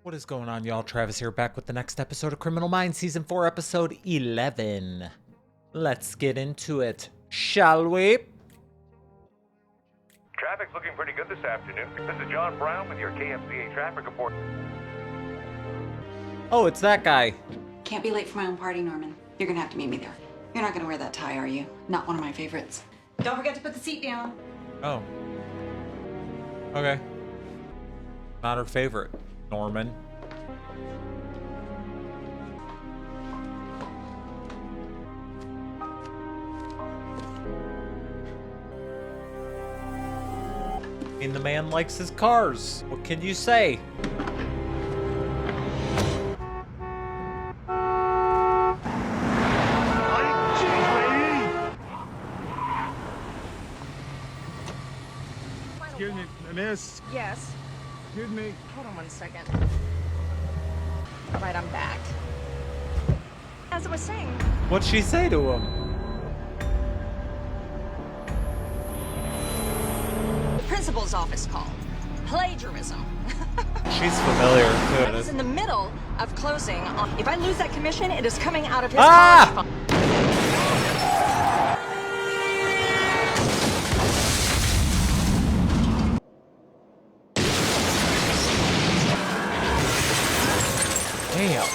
What is going on, y'all? Travis here, back with the next episode of Criminal Minds, Season 4, Episode 11. Let's get into it, shall we? Traffic's looking pretty good this afternoon. This is John Brown with your KFCA traffic report. Oh, it's that guy. Can't be late for my own party, Norman. You're gonna have to meet me there. You're not gonna wear that tie, are you? Not one of my favorites. Don't forget to put the seat down. Oh. Okay. Not her favorite, Norman. I mean, the man likes his cars. What can you say? Excuse me, miss. Yes. Excuse me. Hold on one second. All right, I'm back. As I was saying, What'd she say to him? principal's office call. Plagiarism. She's familiar, I was too. in the middle of closing. If I lose that commission, it is coming out of his Ah! college fund. Damn.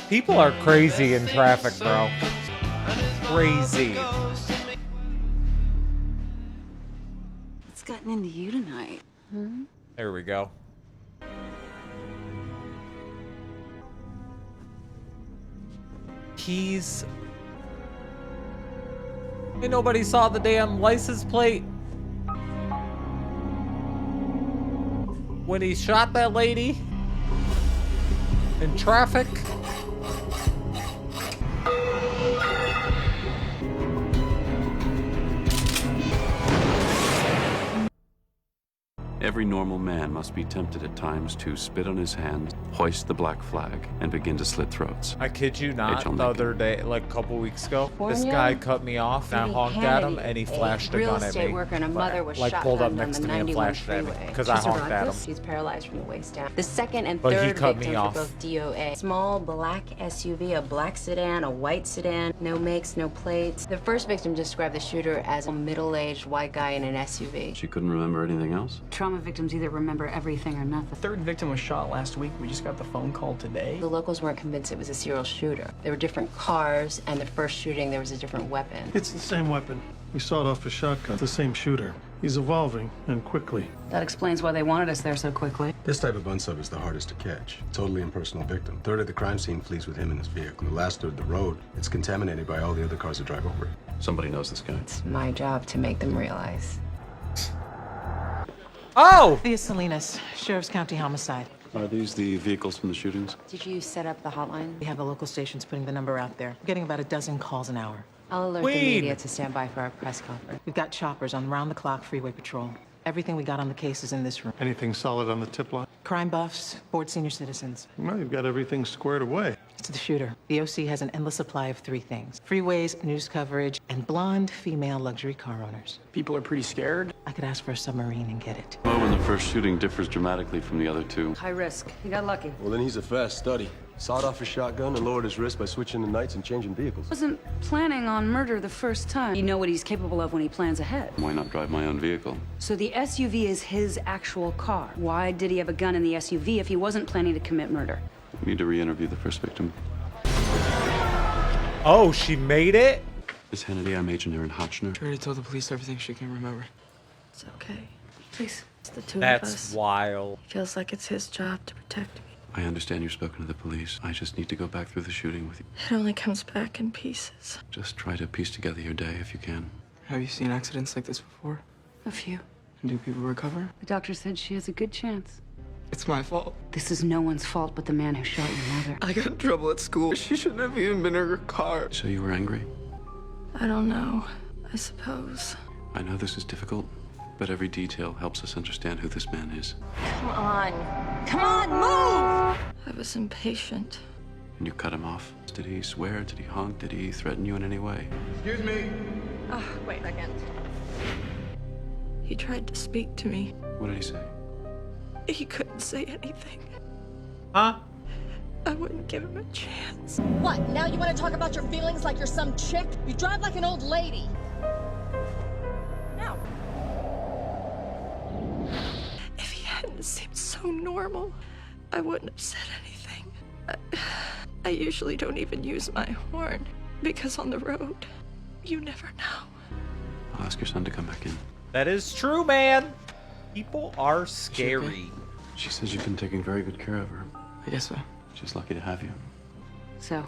People are crazy in traffic, bro. Crazy. What's gotten into you tonight? There we go. Keys. Ain't nobody saw the damn license plate when he shot that lady in traffic. Every normal man must be tempted at times to spit on his hand, hoist the black flag, and begin to slit throats. I kid you not, John the Lincoln. other day, like a couple weeks ago, this California, guy cut me off, and I honked at him, and he flashed a real gun at estate me. worker and a mother was Like, pulled up shotgunned next on to the me and 91 flashed at me, freeway. because She I honked survived at him. this. She's paralyzed from the waist down. The second and But he third cut me victims off. were both DOA. Small black SUV, a black sedan, a white sedan, no makes, no plates. The first victim described the shooter as a middle-aged white guy in an SUV. She couldn't remember anything else? Trauma victims either remember everything or nothing. The third victim was shot last week. We just got the phone call today. The locals weren't convinced it was a serial shooter. There were different cars, and the first shooting, there was a different weapon. It's the same weapon. We sawed off a shotgun. The same shooter. He's evolving, and quickly. That explains why they wanted us there so quickly. This type of unsub is the hardest to catch. Totally impersonal victim. Third of the crime scene flees with him in his vehicle. The last third of the road, it's contaminated by all the other cars that drive over it. Somebody knows this guy. It's my job to make them realize. Oh! Thea Salinas, Sheriff's County Homicide. Are these the vehicles from the shootings? Did you set up the hotline? We have the local stations putting the number out there. We're getting about a dozen calls an hour. I'll alert Weed. the media to stand by for our press conference. We've got choppers on round-the-clock freeway patrol. Everything we got on the case is in this room. Anything solid on the tip line? Crime buffs, bored senior citizens. Well, you've got everything squared away. It's the shooter. The OC has an endless supply of three things: freeways, news coverage, and blonde female luxury car owners. People are pretty scared. I could ask for a submarine and get it. Mo in the first shooting differs dramatically from the other two. High risk. You got lucky. Well, then he's a fast study. Sawed off his shotgun and lowered his risk by switching the nights and changing vehicles. Wasn't planning on murder the first time. You know what he's capable of when he plans ahead. Why not drive my own vehicle? So the SUV is his actual car. Why did he have a gun in the SUV if he wasn't planning to commit murder? We need to re-interview the first victim. Oh, she made it? Miss Hannity, I'm Agent Aaron Hotchner. She already told the police everything she can remember. It's okay. Please. It's the two of That's us. wild. Feels like it's his job to protect me. I understand you've spoken to the police. I just need to go back through the shooting with you. It only comes back in pieces. Just try to piece together your day if you can. Have you seen accidents like this before? A few. And do people recover? The doctor said she has a good chance. It's my fault. This is no one's fault but the man who shot your mother. I got in trouble at school. She shouldn't have even been in her car. So you were angry? I don't know. I suppose. I know this is difficult, but every detail helps us understand who this man is. Come on. Come on, move! I was impatient. And you cut him off. Did he swear? Did he honk? Did he threaten you in any way? Excuse me. Oh, wait a second. He tried to speak to me. What did he say? He couldn't say anything. Huh? I wouldn't give him a chance. What? Now you want to talk about your feelings like you're some chick? You drive like an old lady. Now. If he hadn't seemed so normal, I wouldn't have said anything. I usually don't even use my horn because on the road, you never know. I'll ask your son to come back in. That is true, man. People are scary. She says you've been taking very good care of her. I guess so. She's lucky to have you. So,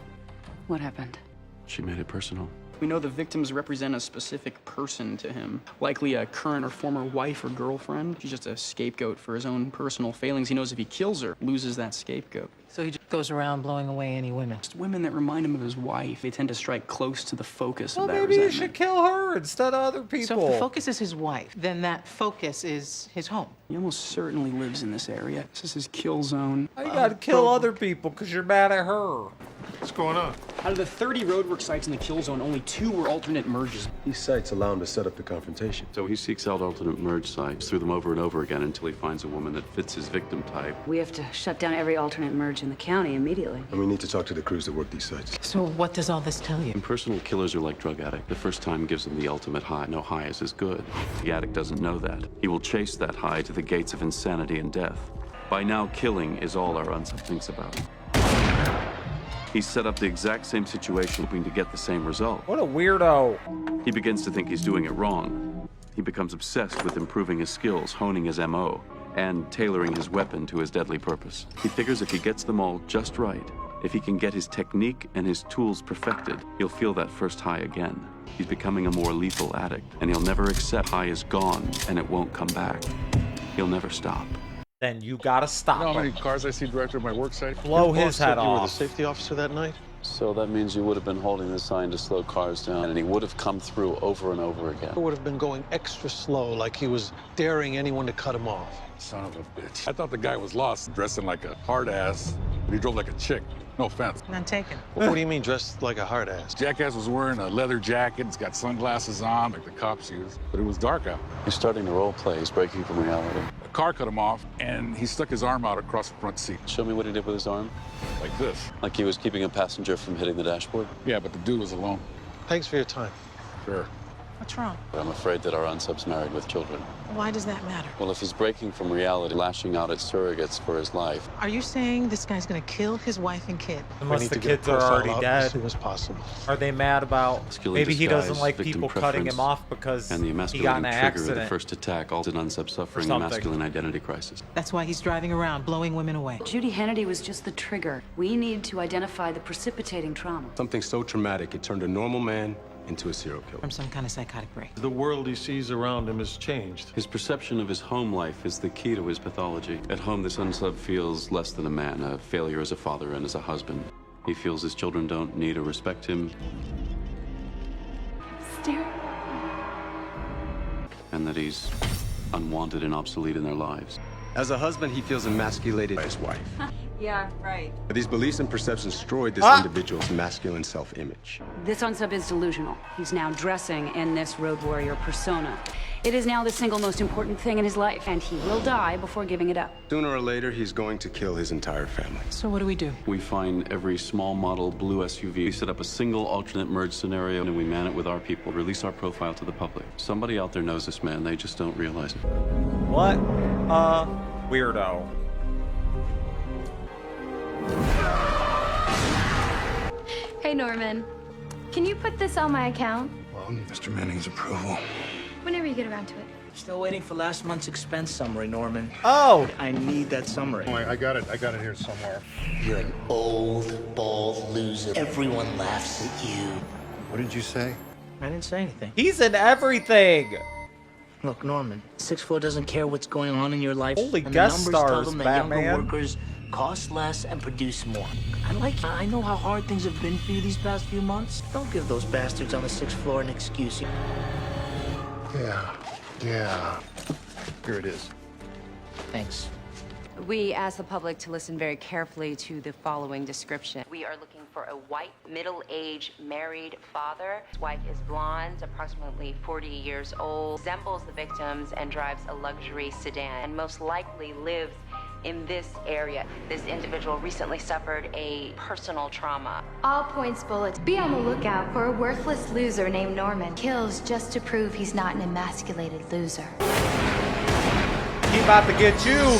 what happened? She made it personal. We know the victims represent a specific person to him, likely a current or former wife or girlfriend. She's just a scapegoat for his own personal failings. He knows if he kills her, loses that scapegoat. So he just goes around blowing away any women. Just women that remind him of his wife. They tend to strike close to the focus Well, of that maybe you resentment. should kill her instead of other people. So if the focus is his wife, then that focus is his home. He almost certainly lives in this area. This is his kill zone. You gotta kill other people because you're mad at her. What's going on? Out of the 30 roadwork sites in the kill zone, only 2 were alternate merges. These sites allow him to set up the confrontation. So he seeks out alternate merge sites through them over and over again until he finds a woman that fits his victim type. We have to shut down every alternate merge in the county immediately. And we need to talk to the crews that work these sites. So what does all this tell you? Impersonal killers are like drug addicts. The first time gives them the ultimate high. No high is as good. The addict doesn't know that. He will chase that high to the gates of insanity and death. By now, killing is all our unsub thinks about. He's set up the exact same situation hoping to get the same result. What a weirdo. He begins to think he's doing it wrong. He becomes obsessed with improving his skills, honing his MO, and tailoring his weapon to his deadly purpose. He figures if he gets them all just right, if he can get his technique and his tools perfected, he'll feel that first high again. He's becoming a more lethal addict, and he'll never accept high is gone and it won't come back. He'll never stop. Then you gotta stop You know how him. many cars I see directed at my work site? Blow his head You were the off. safety officer that night? So that means you would have been holding the sign to slow cars down, and he would have come through over and over again. He would have been going extra slow, like he was daring anyone to cut him off. Son of a bitch. I thought the guy was lost, dressing like a hard ass, but he drove like a chick. No offense. None taken. What do you mean, dressed like a hard ass? Jackass was wearing a leather jacket, he's got sunglasses on, like the cops use, but it was dark out. He's starting to role play. He's breaking from reality. A car cut him off, and he stuck his arm out across the front seat. Show me what he did with his arm. Like this. Like he was keeping a passenger from hitting the dashboard. Yeah, but the dude was alone. Thanks for your time. Sure. What's wrong? I'm afraid that our unsub's married with children. Why does that matter? Well, if he's breaking from reality, lashing out at surrogates for his life, Are you saying this guy's gonna kill his wife and kid? We Unless need the to get kids are profile already out dead. as soon as possible. Are they mad about skill in maybe he doesn't disguise, like victim people cutting preference, him off because and the he got in emasculating an trigger of the accident? first attack, all an unsub suffering a something. masculine identity crisis. That's why he's driving around, blowing women away. Judy Hannity was just the trigger. We need to identify the precipitating trauma. Something so traumatic, it turned a normal man into a serial killer. From some kind of psychotic break. The world he sees around him has changed. His perception of his home life is the key to his pathology. At home, this unsub feels less than a man, a failure as a father and as a husband. He feels his children don't need or respect him, and that he's unwanted and obsolete in their lives. As a husband, he feels emasculated by his wife. Yeah, right. But these beliefs and perceptions destroyed this individual's masculine self-image. This unsub is delusional. He's now dressing in this road warrior persona. It is now the single most important thing in his life, and he will die before giving it up. Sooner or later, he's going to kill his entire family. So what do we do? We find every small model blue SUV. We set up a single alternate merge scenario, and we man it with our people. Release our profile to the public. Somebody out there knows this man. They just don't realize it. What a weirdo. Hey, Norman. Can you put this on my account? Well, Mr. Manning's approval. Whenever you get around to it. Still waiting for last month's expense summary, Norman. Oh! I need that summary. Oh, I got it here somewhere. You're an old, bald loser. Everyone laughs at you. What did you say? I didn't say anything. He's in everything! Look, Norman, 6'4" doesn't care what's going on in your life. Holy and guest the numbers tell stars, them that Batman. younger workers cost less and produce more. I know how hard things have been for you these past few months. Don't give those bastards on the 6th floor an excuse. Yeah. Here it is. Thanks. We ask the public to listen very carefully to the following description. We are looking for a white, middle-aged, married father. His wife is blonde, approximately 40 years old, resembles the victims, and drives a luxury sedan, and most likely lives in this area. This individual recently suffered a personal trauma. All points bullets. Be on the lookout for a worthless loser named Norman. Kills just to prove he's not an emasculated loser. He about to get you.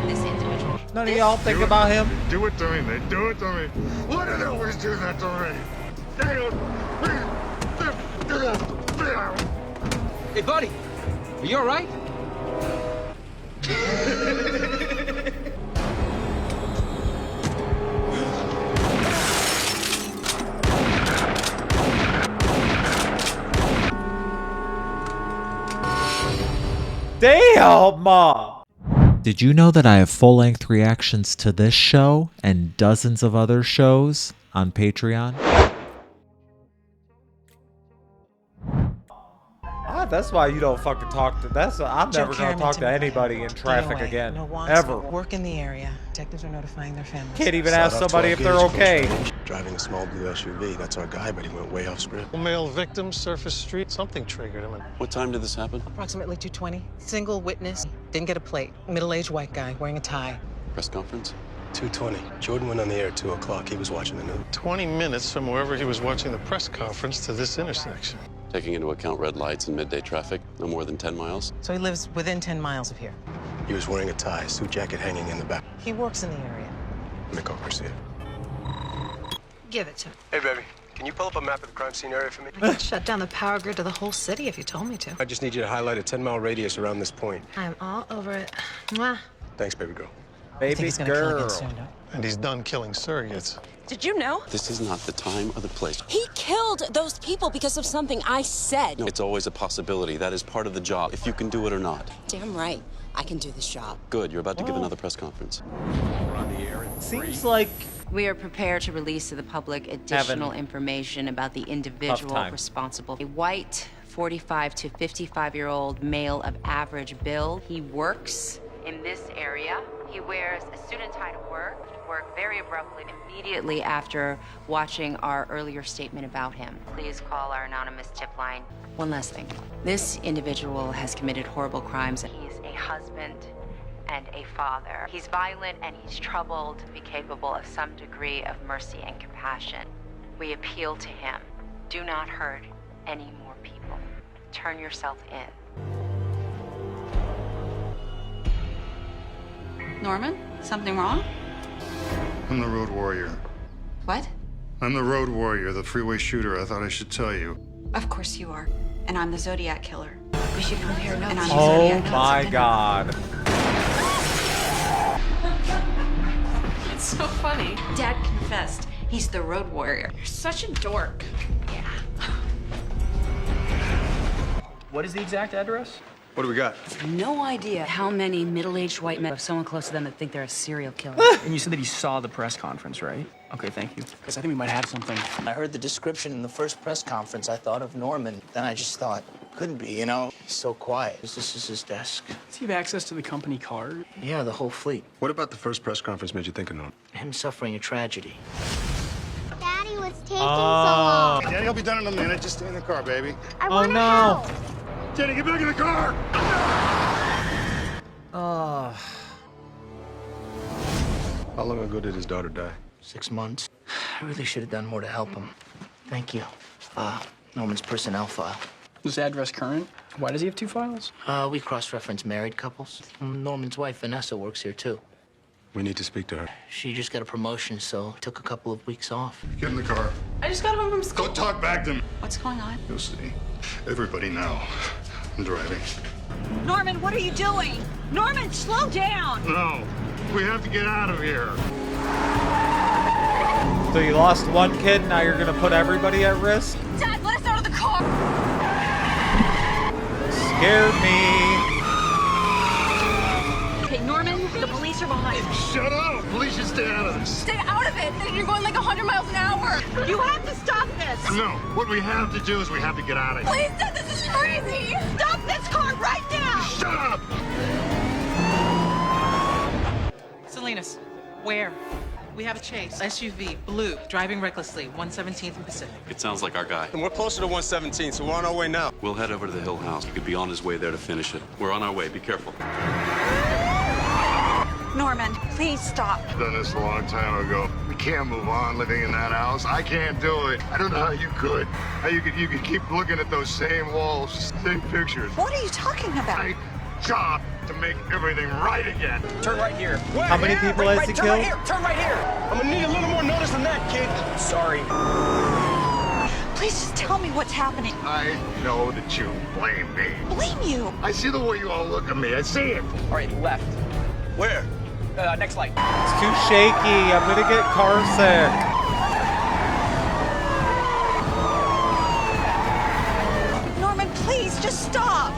This individual. None of y'all think about him? Do it to me, man. Do it to me. Why do they always do that to me? Hey, buddy. Are you all right? Damn! Did you know that I have full-length reactions to this show and dozens of other shows on Patreon? That's why you don't fucking talk to. I'm never gonna talk to anybody in traffic again, ever. Work in the area. Detectives are notifying their families. Can't even ask somebody if they're okay. Driving a small blue SUV. That's our guy, but he went way off script. Male victim, surface street. Something triggered him. What time did this happen? Approximately 2:20. Single witness. Didn't get a plate. Middle-aged white guy wearing a tie. Press conference? 2:20. Jordan went on the air at 2 o'clock. He was watching the news. 20 minutes from wherever he was watching the press conference to this intersection. Taking into account red lights and midday traffic, no more than 10 miles. So he lives within 10 miles of here. He was wearing a tie, suit jacket hanging in the back. He works in the area. Let me go see it. Give it to him. Hey, baby. Can you pull up a map of the crime scene area for me? I could shut down the power grid to the whole city if you told me to. I just need you to highlight a 10-mile radius around this point. I'm all over it. Mwah. Thanks, baby girl. Baby girl. And he's done killing surrogates. Did you know? This is not the time or the place. He killed those people because of something I said. No, it's always a possibility. That is part of the job, if you can do it or not. Damn right. I can do this job. Good, you're about to give another press conference. Seems like we are prepared to release to the public additional information about the individual responsible. A white, 45 to 55-year-old male of average build. He works in this area. He wears a suit and tie to work very abruptly immediately after watching our earlier statement about him. Please call our anonymous tip line. One last thing. This individual has committed horrible crimes. He's a husband and a father. He's violent and he's troubled to be capable of some degree of mercy and compassion. We appeal to him. Do not hurt any more people. Turn yourself in. Norman, something wrong? I'm the road warrior. What? I'm the road warrior, the freeway shooter. I thought I should tell you. Of course you are. And I'm the Zodiac Killer. We should compare notes. And I'm the oh Zodiac Killer. my god. It's so funny. Dad confessed. He's the road warrior. You're such a dork. Yeah. What is the exact address? What do we got? No idea how many middle-aged white men have someone close to them that think they're a serial killer. And you said that he saw the press conference, right? Okay, thank you. Because I think we might have something. I heard the description in the first press conference. I thought of Norman. Then I just thought, couldn't be, you know? He's so quiet. This is his desk. Does he have access to the company car? Yeah, the whole fleet. What about the first press conference made you think of Norman? Him suffering a tragedy. Daddy was taking so long. Daddy, I'll be done in a minute. Just stay in the car, baby. I want to no. help. Jenny, get back in the car! How long ago did his daughter die? 6 months. I really should have done more to help him. Thank you. Norman's personnel file. Is this address current? Why does he have 2 files? We cross-reference married couples. Norman's wife, Vanessa, works here, too. We need to speak to her. She just got a promotion, so took a couple of weeks off. Get in the car. I just got home from school. Don't talk back to me. What's going on? You'll see. Everybody now. I'm driving. Norman, what are you doing? Norman, slow down! No. We have to get out of here. So you lost one kid, now you're gonna put everybody at risk? Dad, let us out of the car! Scared me. Okay, Norman, the police are behind us. Shut up! Police should stay out of this. Stay out of it! You're going like 100 miles an hour! You have to stop this! No. What we have to do is we have to get out of here. Please, Dad, this is crazy! Stop this car right now! Shut up! Salinas. Where? We have a chase. SUV, blue, driving recklessly, 117th and Pacific. It sounds like our guy. And we're closer to 117, so we're on our way now. We'll head over to the Hill House. He could be on his way there to finish it. We're on our way. Be careful. Norman, please stop. Done this a long time ago. We can't move on living in that house. I can't do it. I don't know how you could. How you could keep looking at those same walls, same pictures. What are you talking about? My job to make everything right again. Turn right here. How many people has he Turn killed? right here. Turn right here. I'm gonna need a little more notice than that, kid. Sorry. Please just tell me what's happening. I know that you blame me. Blame you? I see the way you all look at me. I see it. All right, left. Where? Next light. It's too shaky. I'm gonna get car sick. Norman, please, just stop.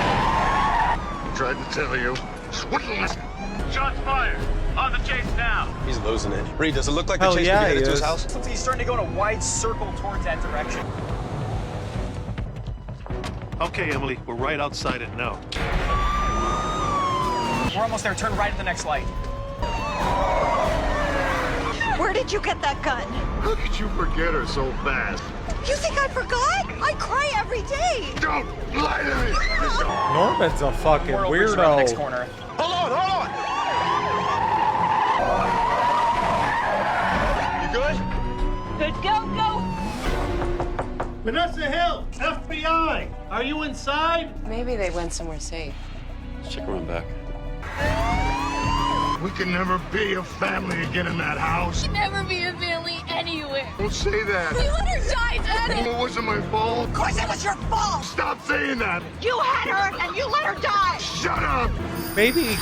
I tried to tell you. Just wouldn't listen. Shots fired. On the chase now. He's losing it. Reed, does it look like Hell the chase yeah, could be headed he to his is. house? Looks like he's starting to go in a wide circle towards that direction. Okay, Emily, we're right outside it now. We're almost there. Turn right at the next light. Where did you get that gun? How could you forget her so fast? You think I forgot? I cry every day. Don't lie to me. Norman's a fucking We're over around the next weirdo. corner. Hold on, hold on. You good? Good, go, go. Vanessa Hill, FBI. Are you inside? Maybe they went somewhere safe. Let's check around back. We can never be a family again in that house. Never be a family anywhere. Don't say that. We let her die, Daddy. It wasn't my fault. Of course it was your fault. Stop saying that. You had her and you let her die. Shut up. Maybe.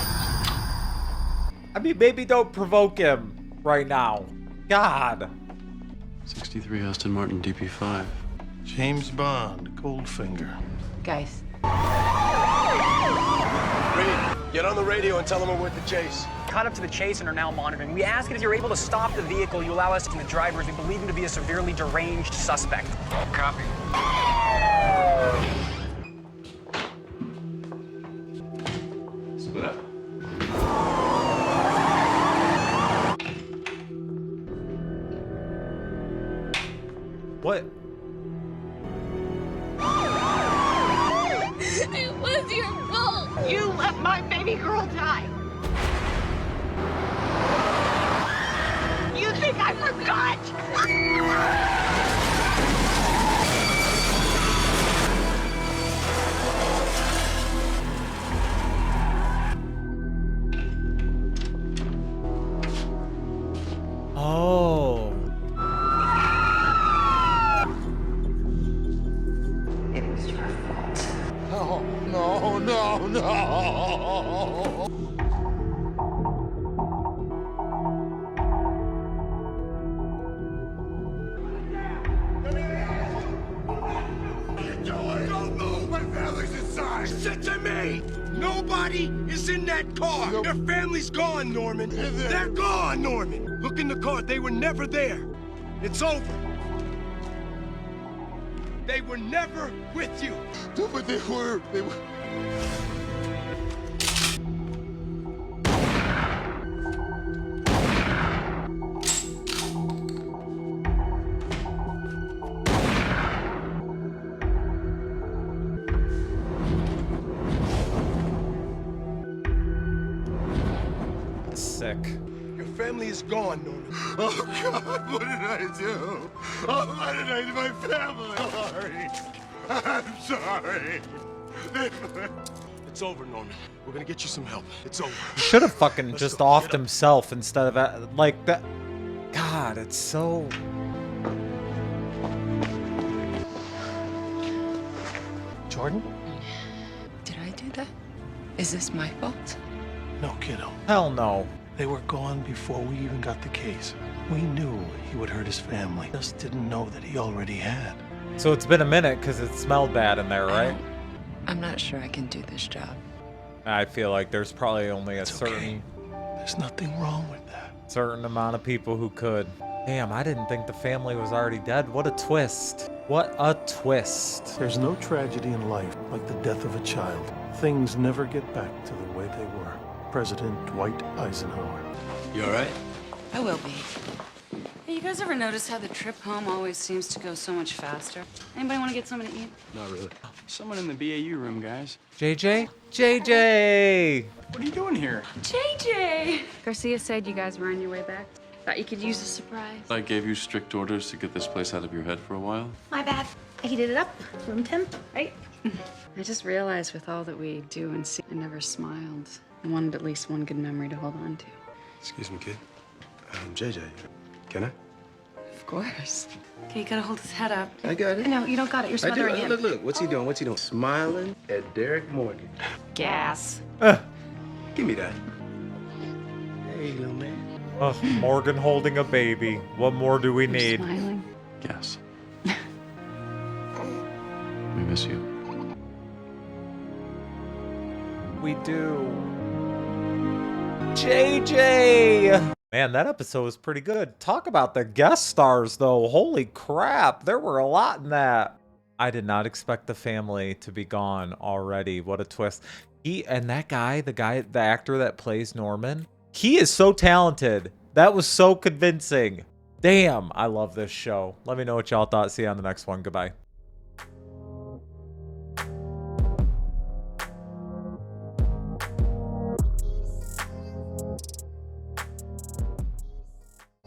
I mean, maybe don't provoke him right now. God. 63 Aston Martin DP5. James Bond, Goldfinger. Guys. Reed, get on the radio and tell them we're with the chase. Caught up to the chase and are now monitoring. We ask if you're able to stop the vehicle. You allow us to the drivers. We believe him to be a severely deranged suspect. Copy. Split up. What? It was your fault. You let my baby girl die. You think I forgot? Oh. It was your fault. No, no, no, no. Don't move. My family's inside. Listen to me! Nobody is in that car. Your family's gone, Norman. They're gone, Norman. Look in the car. They were never there. It's over. They were never with you. No, but they were. They were. Sick. Your family is gone, Norman. Oh, God, what did I do? Oh, what did I do to my family? I'm sorry. It's over, Norman. We're gonna get you some help. It's over. He should have fucking just offed himself instead of like that. God, it's so. Jordan? Did I do that? Is this my fault? No, kiddo. Hell no. They were gone before we even got the case. We knew he would hurt his family. Just didn't know that he already had. So it's been a minute because it smelled bad in there, right? I'm not sure I can do this job. I feel like there's probably only a certain There's nothing wrong with that. certain amount of people who could. Damn, I didn't think the family was already dead. What a twist. What a twist. There's no tragedy in life like the death of a child. Things never get back to the way they were. President Dwight Eisenhower. You all right? I will be. Hey, you guys ever notice how the trip home always seems to go so much faster? Anybody want to get something to eat? Not really. Someone in the BAU room, guys. JJ? JJ! What are you doing here? JJ! Garcia said you guys were on your way back. Thought you could use a surprise. I gave you strict orders to get this place out of your head for a while. My bad. I heated it up. Room temp, right? I just realized with all that we do and see, I never smiled. I wanted at least one good memory to hold on to. Excuse me, kid. JJ, can I? Of course. Okay, you gotta hold his head up. I got it. No, you don't got it. You're I do. smothering him. Look. What's he doing? What's he doing? Smiling at Derek Morgan. Gas. Give me that. Hey, little man. Morgan holding a baby. What more do we You're need? smiling. Yes. We miss you. We do. JJ! Man, that episode was pretty good. Talk about the guest stars, though. Holy crap. There were a lot in that. I did not expect the family to be gone already. What a twist. And that guy, the actor that plays Norman, he is so talented. That was so convincing. Damn, I love this show. Let me know what y'all thought. See you on the next one. Goodbye.